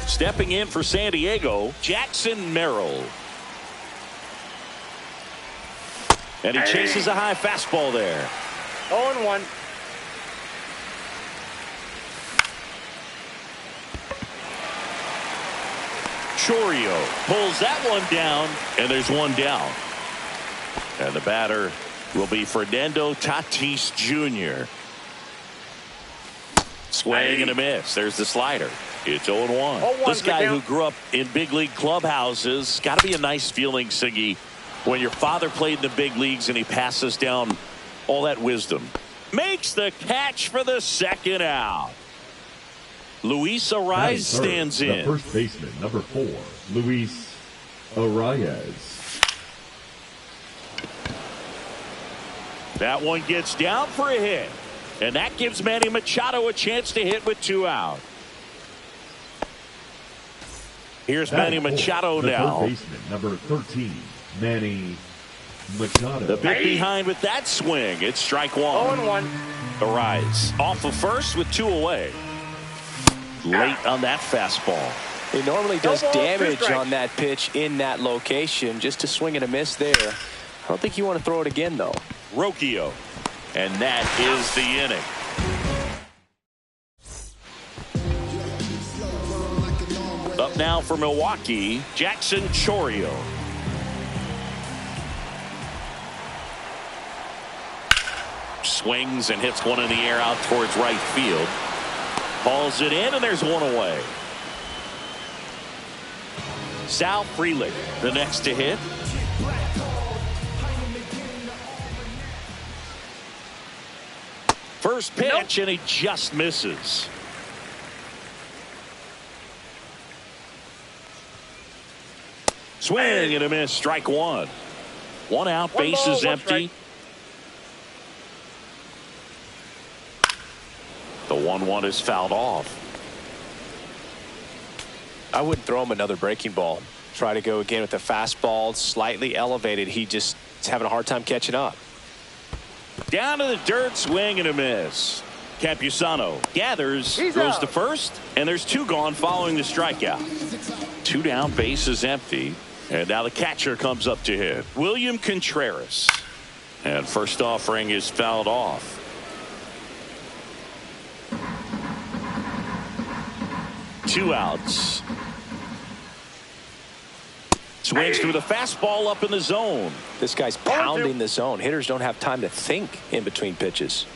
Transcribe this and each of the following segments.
Stepping in for San Diego, Jackson Merrill. And he chases a high fastball there. 0-1. Chourio pulls that one down, and there's one down. And the batter will be Fernando Tatis Jr. Swing and a miss. There's the slider. It's 0-1. This guy who grew up in big league clubhouses, got to be a nice feeling, Siggy, when your father played in the big leagues and he passes down all that wisdom. Makes the catch for the second out. Luis Arraez stands in. The first baseman, number 4, Luis Arraez. That one gets down for a hit. And that gives Manny Machado a chance to hit with 2 out. Here's Manny Machado now. Third baseman, number 13, Manny Machado. The bit behind with that swing. It's strike 1. 0-1. Arraez off of first with 2 away. Late on that fastball. He normally does damage on that pitch in that location. Just a swing and a miss there. I don't think you want to throw it again, though. Rocchio. And that is the inning. Up now for Milwaukee, Jackson Chourio. Swings and hits one in the air out towards right field. Hauls it in, and there's one away. Sal Frelick, the next to hit. First pitch, and he just misses. Swing and a miss, strike 1. 1 out, bases empty. The 1-1 is fouled off. I wouldn't throw him another breaking ball. Try to go again with the fastball, slightly elevated. He just is having a hard time catching up. Down to the dirt, swing and a miss. Campusano gathers, goes to first, and there's 2 gone following the strikeout. 2 down, bases empty. And now the catcher comes up to hit, William Contreras. And first offering is fouled off. Two outs. Swings through the fastball up in the zone. This guy's pounding the zone. Hitters don't have time to think in between pitches.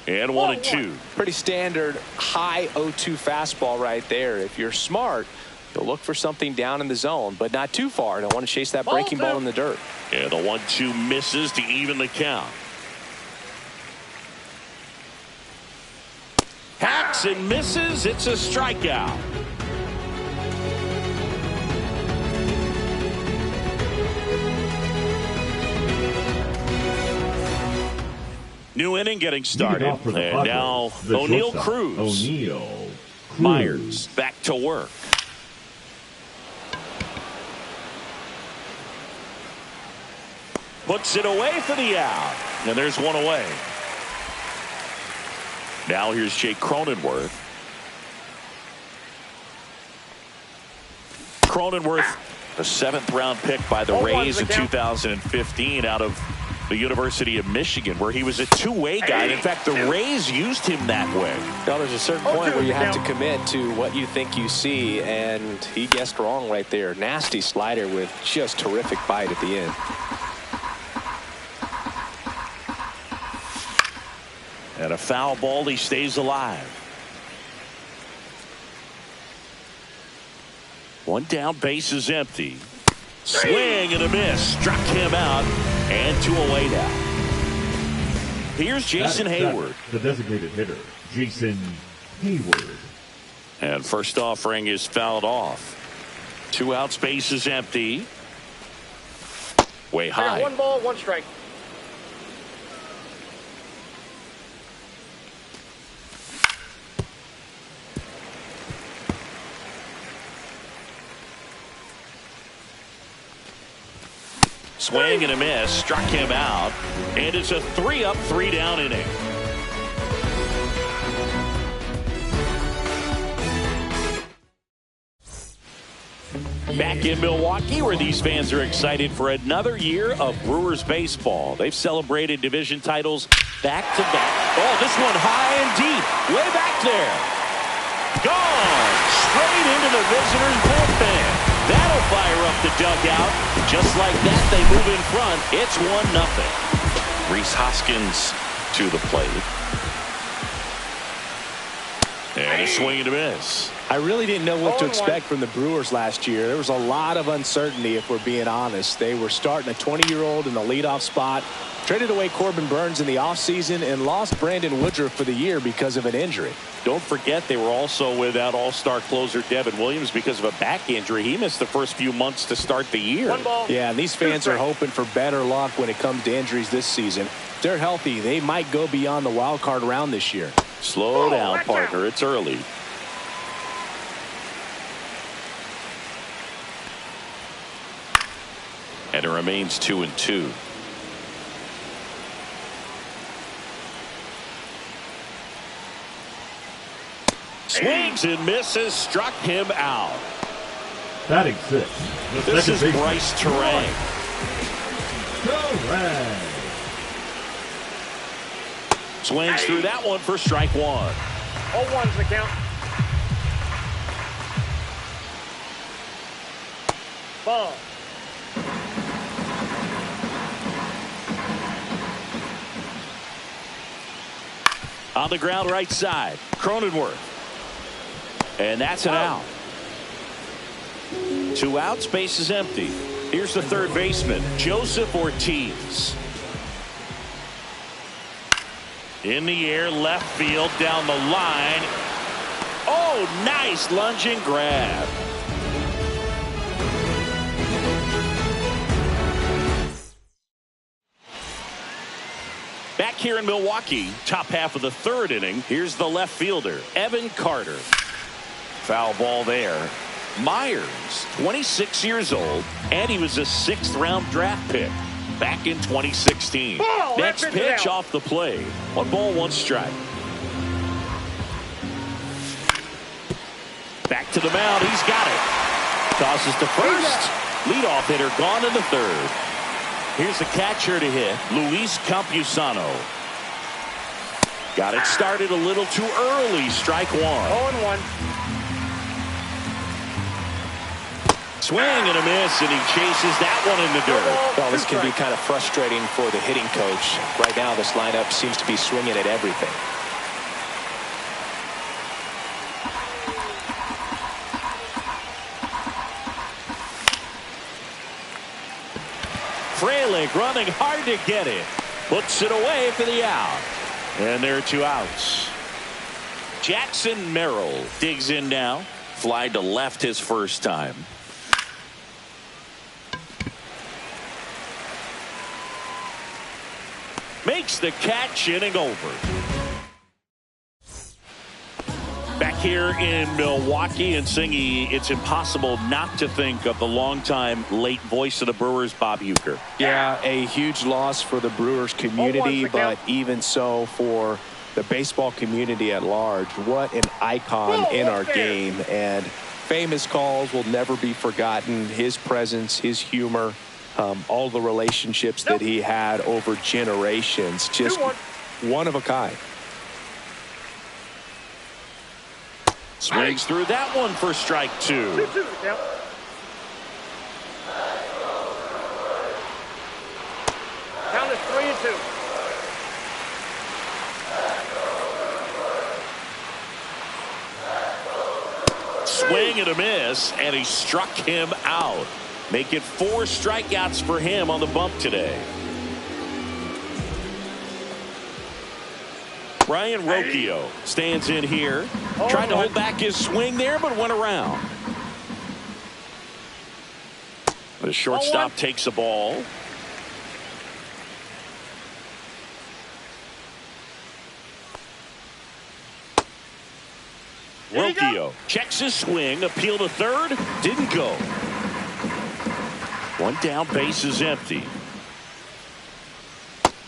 And 1-2. Pretty standard high 0-2 fastball right there. If you're smart, you'll look for something down in the zone, but not too far. Don't want to chase that breaking ball in the dirt. And the 1-2 misses to even the count. Hacks and misses. It's a strikeout. New inning getting started. And now O'Neill Cruz. Myers back to work. Puts it away for the out. And there's one away. Now here's Jake Cronenworth. Cronenworth, a 7th round pick by the Rays in 2015 out of the University of Michigan, where he was a two-way guy. In fact, the Rays used him that way. Now, there's a certain point where you have to commit to what you think you see, and he guessed wrong right there. Nasty slider with just terrific bite at the end. And a foul ball, he stays alive. One down, base is empty. Swing and a miss. Struck him out. And 2 away now. Here's Jason Hayward. The designated hitter, Jason Hayward. And first offering is fouled off. 2 outs, base is empty. Way high. 1 ball, 1 strike. Swing and a miss. Struck him out. And it's a 3-up, 3-down inning. Back in Milwaukee, where these fans are excited for another year of Brewers baseball. They've celebrated division titles back-to-back. Oh, this one high and deep. Way back there. Gone. Straight into the visitors' bullpen. That'll fire up the dugout. Just like that, they move in front. It's 1-0. Rhys Hoskins to the plate. And a swing and a miss. I really didn't know what to expect from the Brewers last year. There was a lot of uncertainty, if we're being honest. They were starting a 20-year-old in the leadoff spot, traded away Corbin Burns in the offseason, and lost Brandon Woodruff for the year because of an injury. Don't forget they were also without all-star closer Devin Williams because of a back injury. He missed the first few months to start the year. Yeah, and these fans are hoping for better luck when it comes to injuries this season. If they're healthy, they might go beyond the wild card round this year. Slow down, partner. It's early. And it remains 2-2. Swings and misses. Struck him out. Batting six. This is Bryce Terang. Swings through that one for strike one. 0-1's the count. Ball. On the ground right side. Cronenworth. And that's an out. 2 outs. Base is empty. Here's the third baseman, Joseph Ortiz. In the air, left field, down the line. Oh, nice lunging grab. Back here in Milwaukee, top half of the third inning. Here's the left fielder, Evan Carter. Foul ball there. Myers, 26 years old, and he was a 6th-round draft pick back in 2016. Next pitch off the plate. 1 ball, 1 strike. Back to the mound. He's got it. Tosses to first. Leadoff hitter gone in the third. Here's the catcher to hit, Luis Campusano. Got it started a little too early. Strike 1. 0-1. Swing and a miss, and he chases that one in the dirt. Well, this can be kind of frustrating for the hitting coach. Right now, this lineup seems to be swinging at everything. Frelick running hard to get it. Puts it away for the out. And there are 2 outs. Jackson Merrill digs in now. Fly to left his first time. Makes the catch, inning over. Back here in Milwaukee, and Singy, it's impossible not to think of the longtime late voice of the Brewers, Bob Uecker. Yeah, a huge loss for the Brewers community, but even so for the baseball community at large. What an icon in our game, and famous calls will never be forgotten. His presence, his humor, all the relationships that he had over generations, just one of a kind. Swings through that one for strike 2. 2-2 count. Count is 3-2. Swing and a miss, and he struck him out. Make it 4 strikeouts for him on the bump today. Brian Rocchio stands in here. Tried to hold back his swing there, but went around. The shortstop takes the ball. Rocchio checks his swing. Appeal to third. Didn't go. One down, base is empty.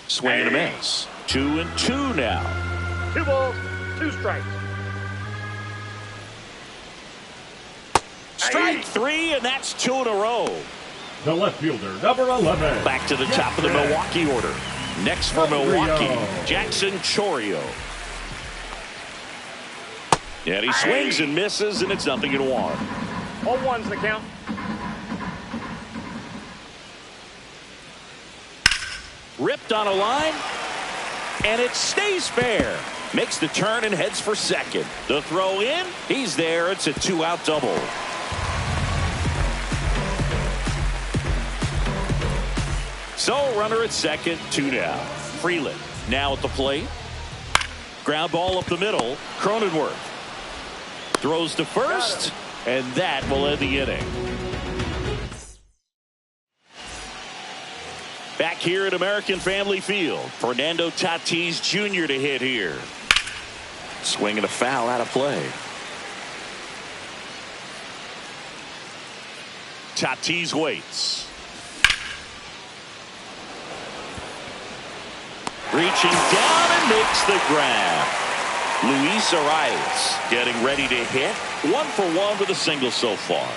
Swing and a miss. 2-2 now. 2 balls, 2 strikes. Strike 3, and that's 2 in a row. The left fielder, number 11. Back to the top of the Milwaukee order. Next for Milwaukee, Jackson Chourio. And he swings and misses, and it's 0-1. 0-1's the count. Ripped on a line, and it stays fair. Makes the turn and heads for second. The throw in, he's there. It's a 2-out double. So runner at second, 2 down. Freeland now at the plate. Ground ball up the middle. Cronenworth throws to first, and that will end the inning. Back here at American Family Field, Fernando Tatis Jr. to hit here. Swing and a foul out of play. Tatis waits. Reaching down and makes the grab. Luis Arias getting ready to hit. 1 for 1 with a single so far.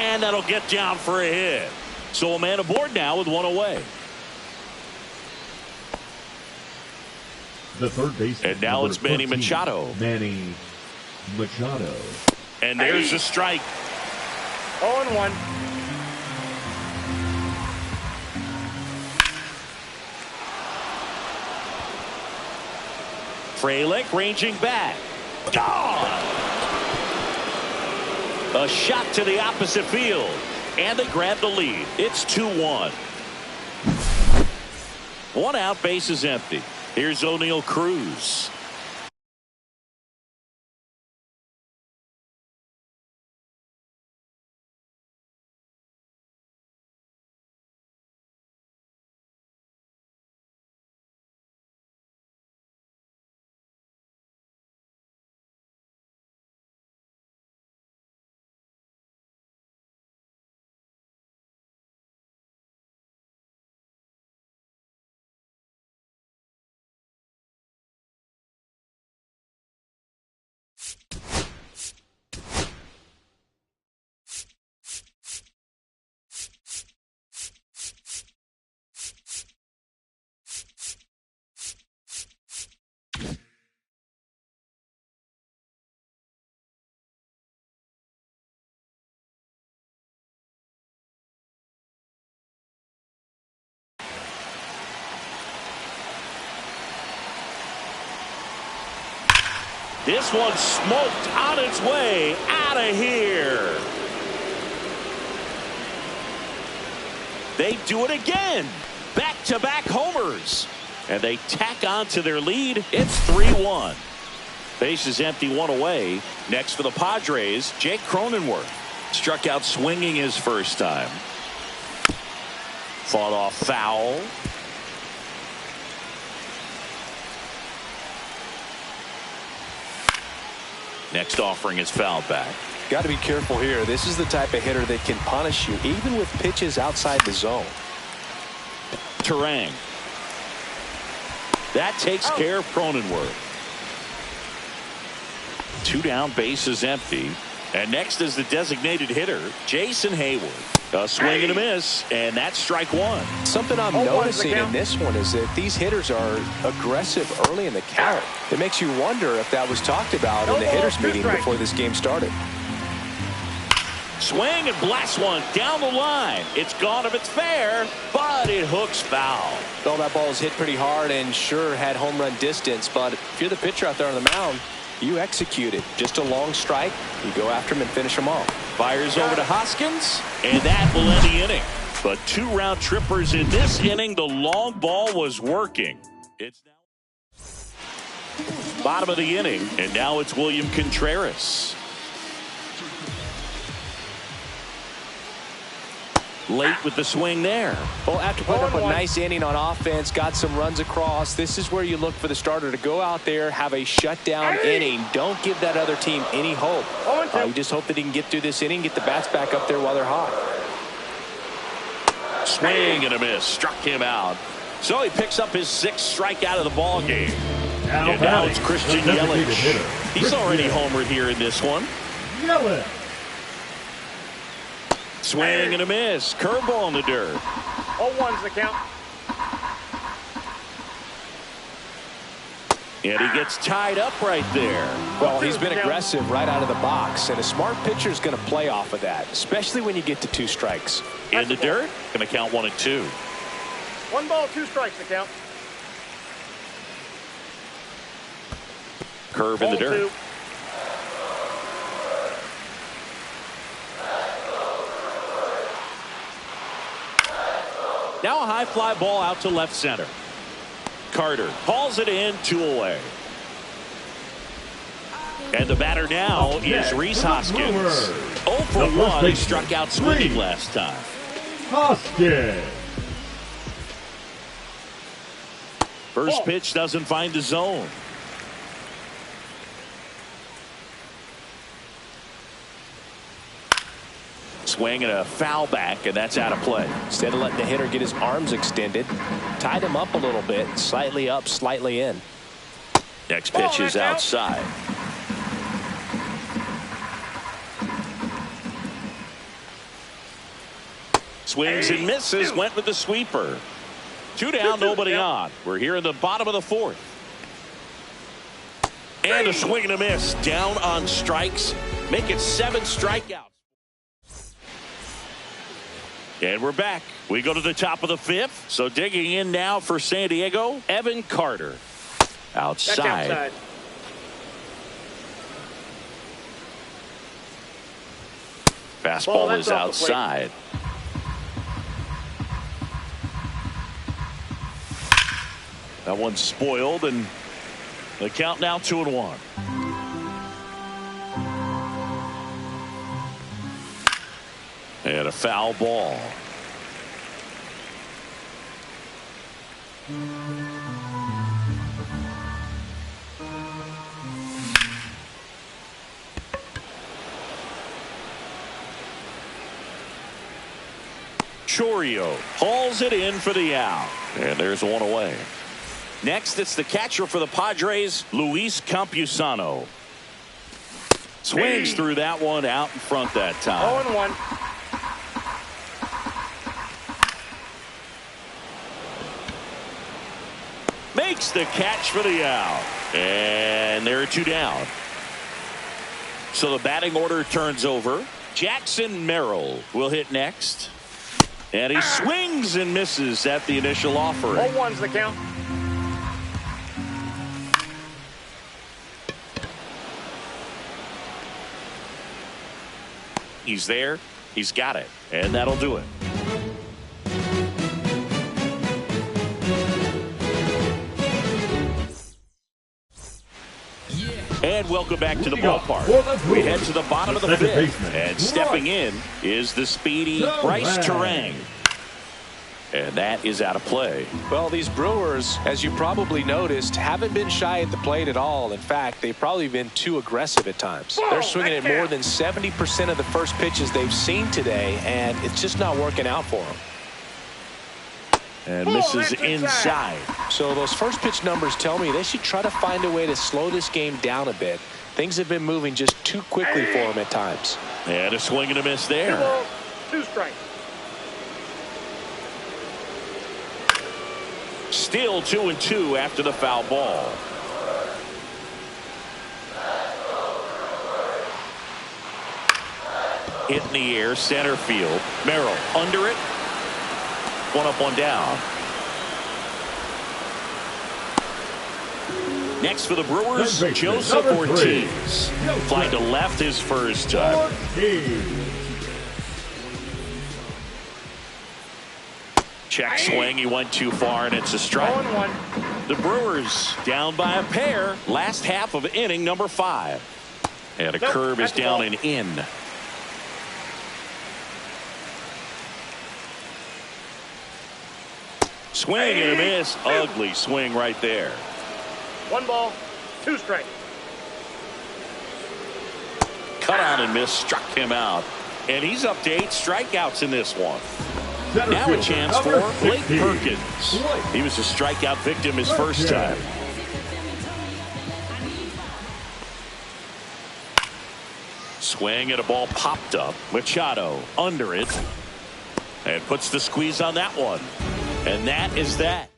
And that'll get down for a hit. So a man aboard now with 1 away. The third baseman. And now it's Manny 14, Machado. Manny Machado. And there's a strike. 0-1. Frelick ranging back. Gone. A shot to the opposite field. And they grab the lead. It's 2-1. 1 out, base is empty. Here's O'Neal Cruz. This one smoked on its way out of here. They do it again. Back-to-back homers. And they tack on to their lead. It's 3-1. Base is empty, 1 away. Next for the Padres, Jake Cronenworth. Struck out swinging his first time. Fought off foul. Next offering is fouled back. Got to be careful here. This is the type of hitter that can punish you even with pitches outside the zone. Turang. That takes care of Cronenworth. 2 down, base is empty. And next is the designated hitter, Jason Hayward. A swing and a miss, and that's strike 1. Something I'm noticing in this one is that these hitters are aggressive early in the count. It makes you wonder if that was talked about in the hitters meeting before this game started. Swing and blast one down the line. It's gone if it's fair, but it hooks foul. Well, that ball is hit pretty hard and sure had home run distance, but if you're the pitcher out there on the mound, you execute it. Just a long strike. You go after him and finish him off. Fires over to Hoskins, and that will end the inning. But 2 round trippers in this inning. The long ball was working. It's now bottom of the inning, and now it's William Contreras. late with the swing there. Well, after putting up a nice inning on offense, got some runs across, this is where you look for the starter to go out there, have a shutdown inning. Don't give that other team any hope. You just hope that he can get through this inning, get the bats back up there while they're hot. Swing and a miss. Struck him out. So he picks up his 6th strikeout of the ball game. And now it's Christian Yelich. He's already homered here in this one. Yelich. Swing and a miss. Curveball in the dirt. 0-1's the count. And he gets tied up right there. Well, he's been aggressive right out of the box, and a smart pitcher is going to play off of that, especially when you get to 2 strikes. In the dirt, going to count 1-2. 1 ball, 2 strikes the count. Curve in the dirt. 0-2. Now a high fly ball out to left center. Carter hauls it in, 2 away. And the batter now is Rhys Hoskins. 0 for 1. He struck out swinging last time. Hoskins. First pitch doesn't find the zone. Swing and a foul back, and that's out of play. Instead of letting the hitter get his arms extended, tied him up a little bit, slightly up, slightly in. Next pitch is outside. Swings and misses, went with the sweeper. 2 down, nobody on. We're here in the bottom of the 4th. And a swing and a miss. Down on strikes. Make it 7 strikeouts. And we're back. We go to the top of the 5th. So digging in now for San Diego, Evan Carter. Outside. Fastball is outside. That one's spoiled, and the count now 2-1. And a foul ball. Chourio hauls it in for the out. And there's 1 away. Next, it's the catcher for the Padres, Luis Campusano. Swings through that one out in front that time. 0-1. Makes the catch for the out. And there are 2 down. So the batting order turns over. Jackson Merrill will hit next. And he swings and misses at the initial offering. 0-1's the count. He's there. He's got it. And that'll do it. And welcome back to the ballpark. We head to the bottom of the 5th. And stepping in is the speedy Bryce Turang. And that is out of play. Well, these Brewers, as you probably noticed, haven't been shy at the plate at all. In fact, they've probably been too aggressive at times. They're swinging at more than 70% of the first pitches they've seen today, and it's just not working out for them. And misses inside. So those first pitch numbers tell me they should try to find a way to slow this game down a bit. Things have been moving just too quickly for them at times. And a swing and a miss there. 2 balls, 2 strikes. Still 2-2 after the foul ball. Hit in the air, center field. Merrill under it. 1 up, 1 down. Next for the Brewers, Joseph Ortiz. Fly to left his first time. Check swing. He went too far, and it's a strike. 0-1. The Brewers down by a pair. Last half of inning number 5. And a curve is down and in. Swing and a miss. Ugly swing right there. 1 ball, 2 strikes. Cut on and miss. Struck him out. And he's up to 8 strikeouts in this one. Now a chance for Blake Perkins. He was a strikeout victim his first time. Swing and a ball popped up. Machado under it. And puts the squeeze on that one. And that is that.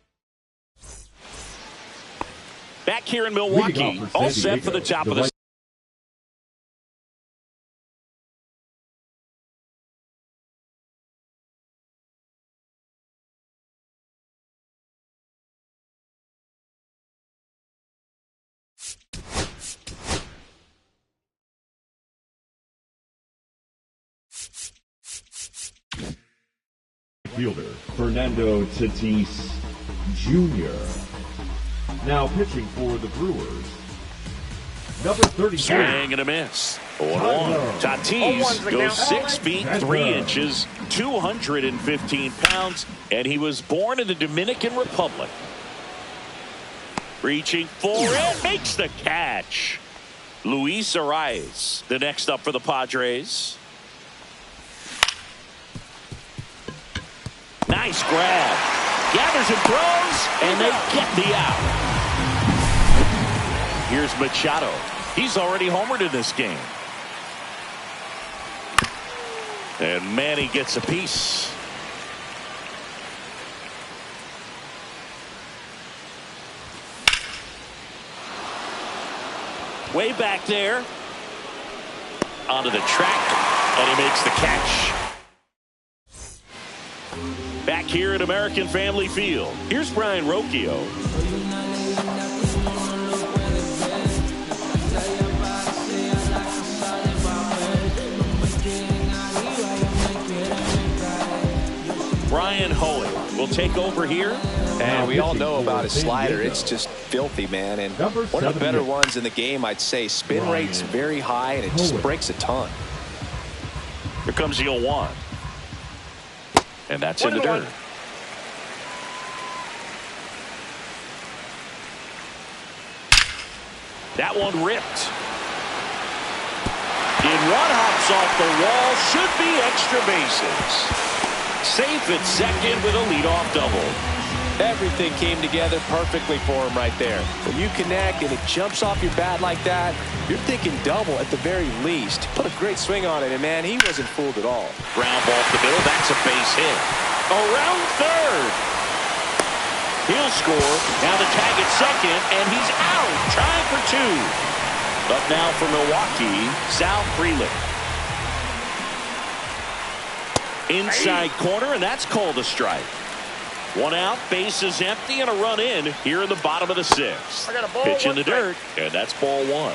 Back here in Milwaukee, all set for the top of the fielder Fernando Tatis Jr. Now pitching for the Brewers, number 33. Swing and a miss. 0-1. Tatis goes 6 feet 3 inches, 215 pounds, and he was born in the Dominican Republic. Reaching for it, makes the catch. Luis Arias, the next up for the Padres. Nice grab. Gathers and throws, and they get the out. Here's Machado. He's already homered in this game. And Manny gets a piece. Way back there. Onto the track, and he makes the catch. Back here at American Family Field, here's Brian Rocchio. Brian Hoey will take over here. And we all know about his slider. It's just filthy, man. And one of the better ones in the game, I'd say. Spin rate's very high, and it just breaks a ton. Here comes the 0-1. And that's in the dirt. That one ripped. In one, hops off the wall. Should be extra bases. Safe at second with a leadoff double. Everything came together perfectly for him right there. When you connect and it jumps off your bat like that, you're thinking double at the very least. Put a great swing on it, and man, he wasn't fooled at all. Ground ball to the middle. That's a base hit. Around third. He'll score. Now the tag at second, and he's out. Trying for 2. Up now for Milwaukee, Sal Frelick. Inside corner, and that's called a strike. 1 out, base is empty, and a run in here in the bottom of the 6th. I got a ball, pitch in the strike. dirt, and that's ball 1.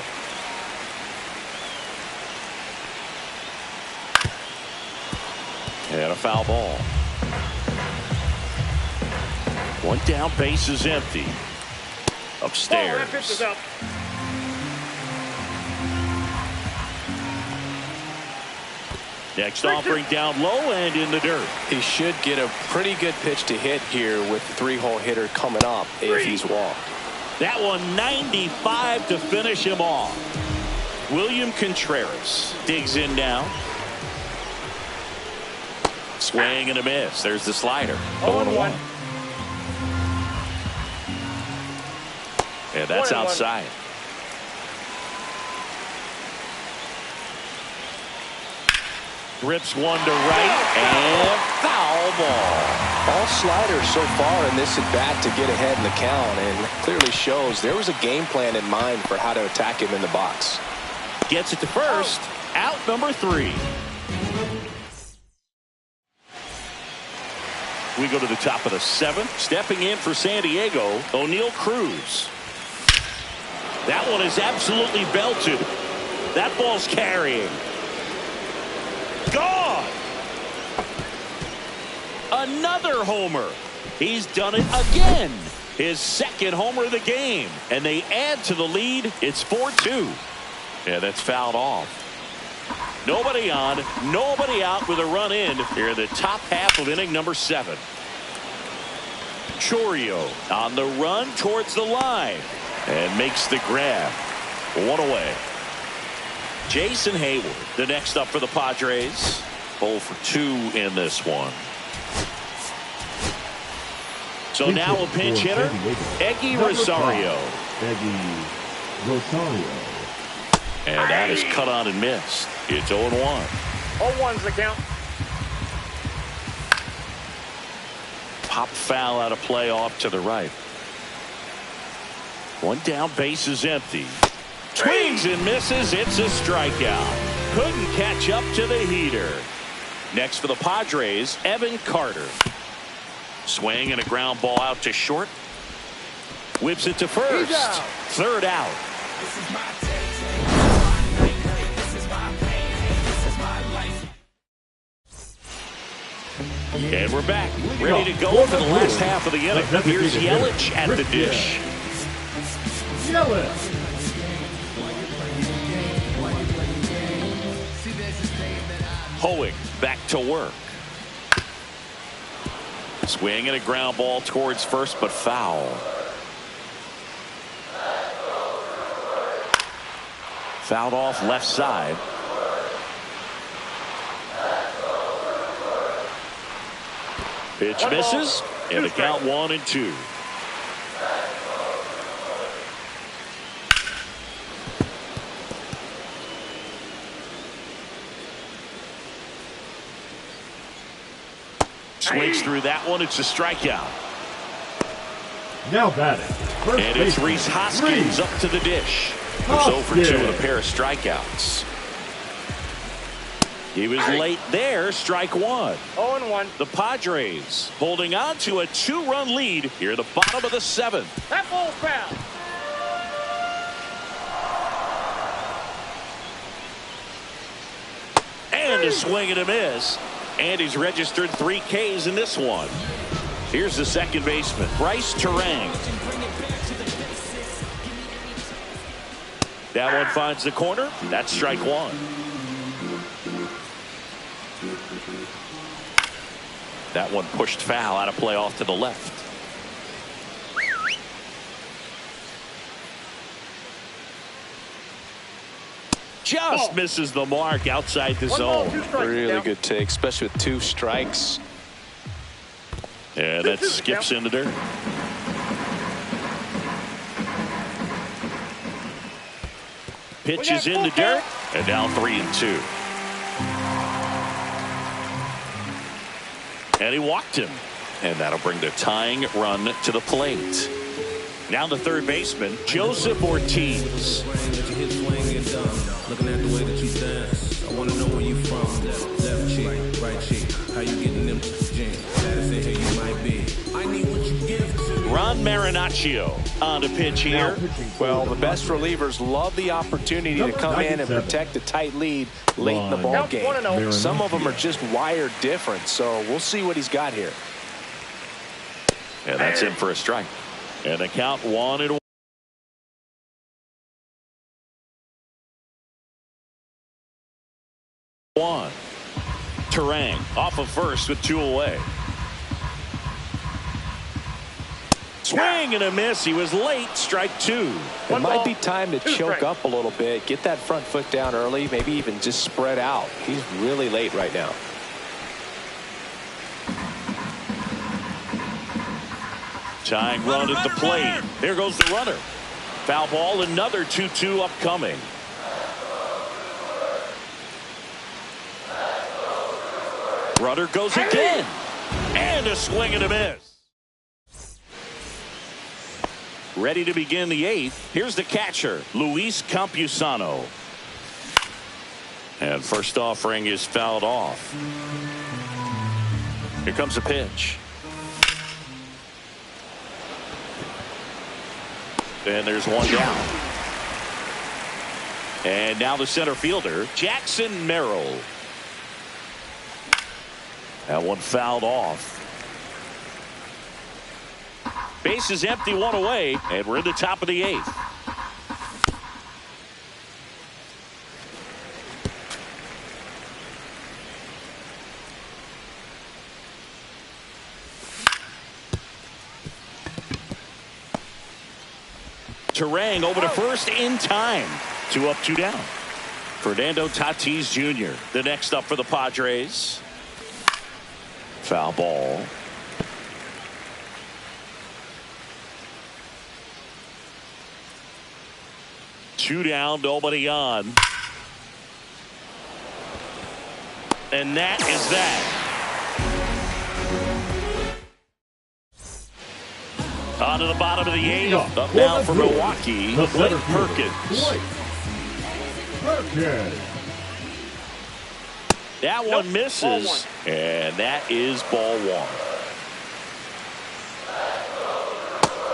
And a foul ball. 1 down, base is empty. Upstairs. Ball, that pitch is up. Next offering down low and in the dirt. He should get a pretty good pitch to hit here with the 3-hole hitter coming up if he's walked. That one 95 to finish him off. William Contreras digs in now. Swing and a miss. There's the slider. 0-1. And that's 1-1. outside. Rips one to right and foul ball. All sliders so far in this at bat to get ahead in the count, and clearly shows there was a game plan in mind for how to attack him in the box. Gets it to first. Out number 3. We go to the top of the 7th. Stepping in for San Diego, O'Neal Cruz. That one is absolutely belted. That ball's carrying. Gone. Another homer. He's done it again. His 2nd homer of the game. And they add to the lead. It's 4-2. Yeah, that's fouled off. Nobody on, nobody out with a run in here in the top half of inning number 7. Chourio on the run towards the line and makes the grab. One away. Jason Hayward, the next up for the Padres. 0 for 2 in this one. So now a pinch hitter, Eggy Rosario. Eggy Rosario. And that is cut on and missed. It's 0-1. 0-1's the count. Pop foul out of play off to the right. One down, base is empty. Swings and misses. It's a strikeout. Couldn't catch up to the heater. Next for the Padres, Evan Carter. Swing and a ground ball out to short. Whips it to first. Third out. And we're back. Ready to go for the last half of the inning. Here's Yelich at the dish. Yelich. Hoeing back to work. Swing and a ground ball towards first, but foul. Fouled off left side. Pitch misses, and the count 1-2. Swings through that one. It's a strikeout. Now batting. And it's Rhys Hoskins up to the dish. Who's 0 for 2 with a pair of strikeouts. He was late there. Strike one. 0-1. The Padres holding on to a 2-run lead here at the bottom of the 7th. That ball's foul. And a swing and a miss. And he's registered 3 Ks in this one. Here's the second baseman, Bryce Turang. That one finds the corner. That's strike one. That one pushed foul out of play off to the left. Just misses the mark outside the zone. Really good take, especially with 2 strikes. And that skips in the dirt. Pitches in the dirt, and now 3-2. And he walked him, and that'll bring the tying run to the plate. Now the third baseman, Joseph Ortiz. Looking at the way that you dance, I want to know where you from. Left cheek, right cheek, how you getting them jeans? Gotta say here you might be. I need what you give to. Ron Marinaccio on the pitch here. Well, the best relievers love the opportunity to come in and protect a tight lead late in the ball game. Some of them are just wired different, so we'll see what he's got here. And that's in for a strike. And the count 1-1. Turang off of first with 2 away. Swing and a miss. He was late. Strike 2. It might be time to choke up a little bit. Get that front foot down early. Maybe even just spread out. He's really late right now. Tying run at the plate. There goes the runner. Foul ball. Another 2-2 upcoming. Runner goes again. And a swing and a miss. Ready to begin the 8th. Here's the catcher, Luis Campusano. And first offering is fouled off. Here comes the pitch. And there's one down. And now the center fielder, Jackson Merrill. That one fouled off. Base is empty, 1 away, and we're in the top of the 8th. Turang over to first in time. 2 up, 2 down. Fernando Tatis Jr. the next up for the Padres. Foul ball. Two down, nobody on. And that is that. On to the bottom of the 8th. Up now for Milwaukee. Blake Perkins. That one misses. And that is ball 1.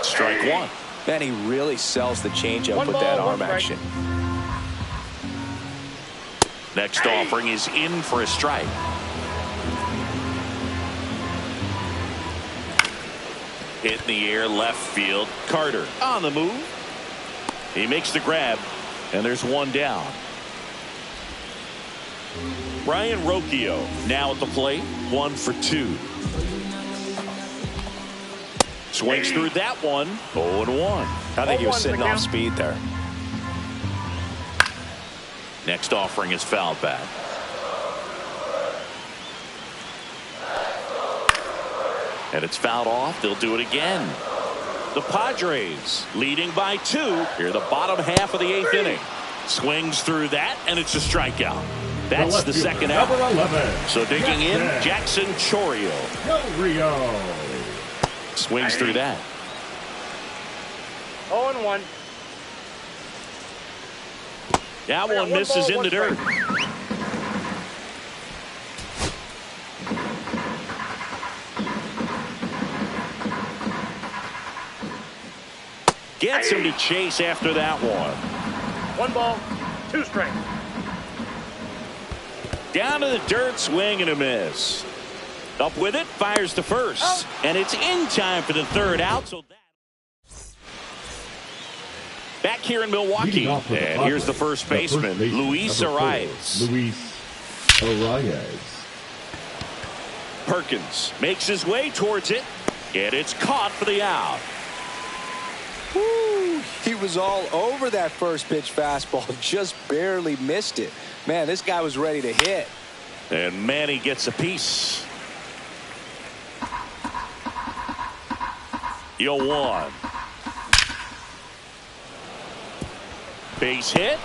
Strike 1. Man, he really sells the changeup with that arm action. Next offering is in for a strike. Hit in the air, left field. Carter on the move. He makes the grab, and there's 1 down. Ryan Rocchio now at the plate. 1 for 2. Swings through that one. 0-1. I think he was sitting off speed there. Next offering is fouled back. And it's fouled off. They'll do it again. The Padres leading by 2 here the bottom half of the 8th inning. Swings through that, and it's a strikeout. That's the second out. So digging in, Jackson Chourio. Swings through that. 0-1. That one misses in the dirt. Gets him to chase after that one. 1 ball, 2 strikes. Down to the dirt, swing and a miss. Up with it, fires to first. And it's in time for the 3rd out. So back here in Milwaukee. And here's the first baseman, Luis Arraez. Perkins makes his way towards it. And it's caught for the out. Woo, he was all over that first pitch fastball. Just barely missed it. Man, this guy was ready to hit. And Manny gets a piece. 0-1. Base hit.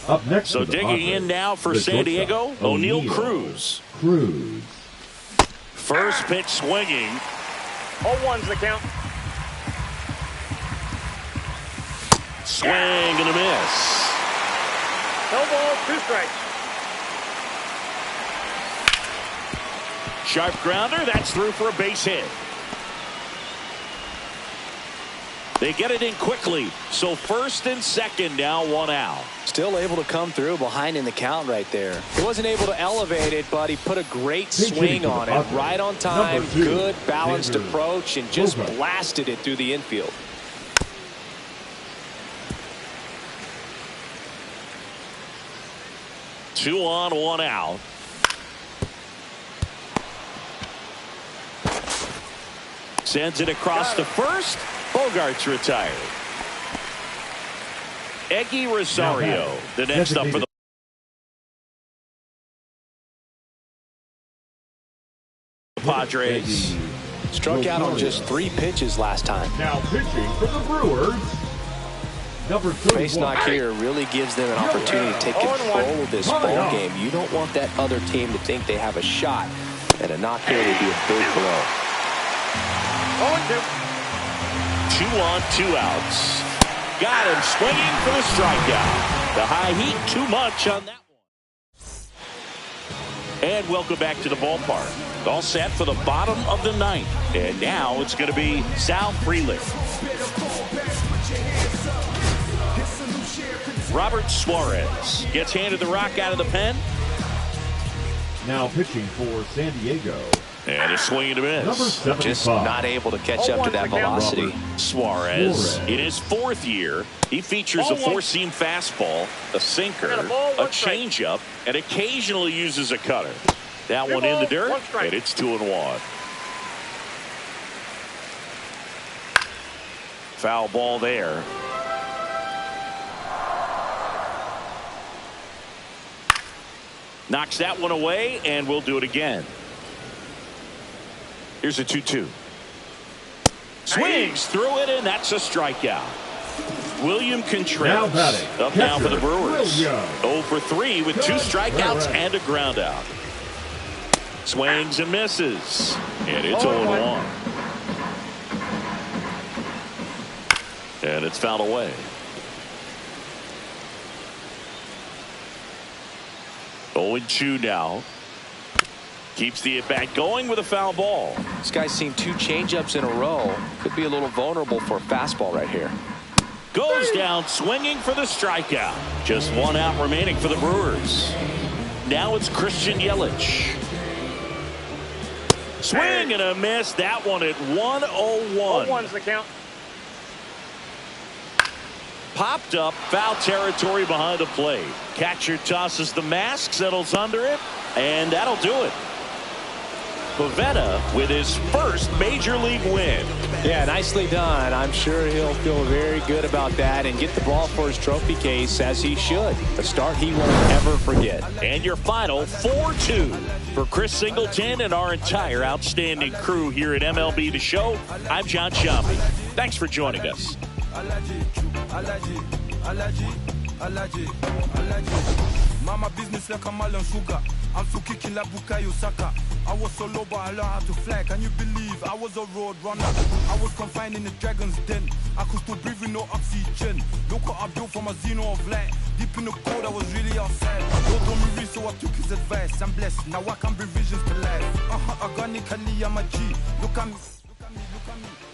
Up next, so digging in now for San Diego, O'Neal Cruz. First pitch swinging. 0-1's the count. Swing and a miss. No balls, 2 strikes. Sharp grounder, that's through for a base hit. They get it in quickly. So first and second now, 1 out. Still able to come through behind in the count right there. He wasn't able to elevate it, but he put a great swing on it. Right on time, good balanced approach, and just blasted it through the infield. Two on, 1 out. Sends it across to first. Bogart's retired. Eggy Rosario, the next up for the Padres. Struck out on just 3 pitches last time. Now pitching for the Brewers. Number 31. Base knock here really gives them an opportunity to take control of this ball game. You don't want that other team to think they have a shot, and a knock here would be a big blow. 0-2. 2 on, 2 outs. Got him swinging for the strikeout. The high heat, too much on that one. And welcome back to the ballpark. All set for the bottom of the 9th. And now it's going to be Sal Frelick. Robert Suarez gets handed the rock out of the pen. Now pitching for San Diego. And a swing and a miss. Just not able to catch up to that velocity. Suarez, in his 4th year, he features a 4-seam fastball, a sinker, a changeup, and occasionally uses a cutter. That one in the dirt, and it's 2-1. Foul ball there. Knocks that one away, and we'll do it again. Here's a 2-2. Swings through it, and that's a strikeout. William Contreras up now for the Brewers. 0 for 3 with 2 strikeouts and a ground out. Swings and misses, and it's 0-1. And it's fouled away. Oh, 0-2 now. Keeps the at-bat going with a foul ball. This guy's seen 2 changeups in a row. Could be a little vulnerable for a fastball right here. Goes down swinging for the strikeout. Just 1 out remaining for the Brewers. Now it's Christian Yelich. Swing and a miss. That one at 1-0-1. 0-1's the count. Popped up, foul territory behind the plate. Catcher tosses the mask, settles under it, and that'll do it. Pivetta with his first major league win. Yeah, nicely done. I'm sure he'll feel very good about that and get the ball for his trophy case, as he should. A start he won't ever forget. And your final 4-2 for Chris Singleton and our entire outstanding crew here at MLB The Show. I'm John Sciambi. Thanks for joining us. Mama business like a melon sugar. I'm still kicking like Bukayo Saka. I was so low but I learned how to fly. Can you believe I was a road runner? I was confined in the dragon's den. I could still breathe with no oxygen. Look what I built from a xeno of light. Deep in the cold I was really outside. Lord told me read, so I took his advice. I'm blessed, now I can bring visions to life. Organically I'm a G. Look at me, look at me, look at me.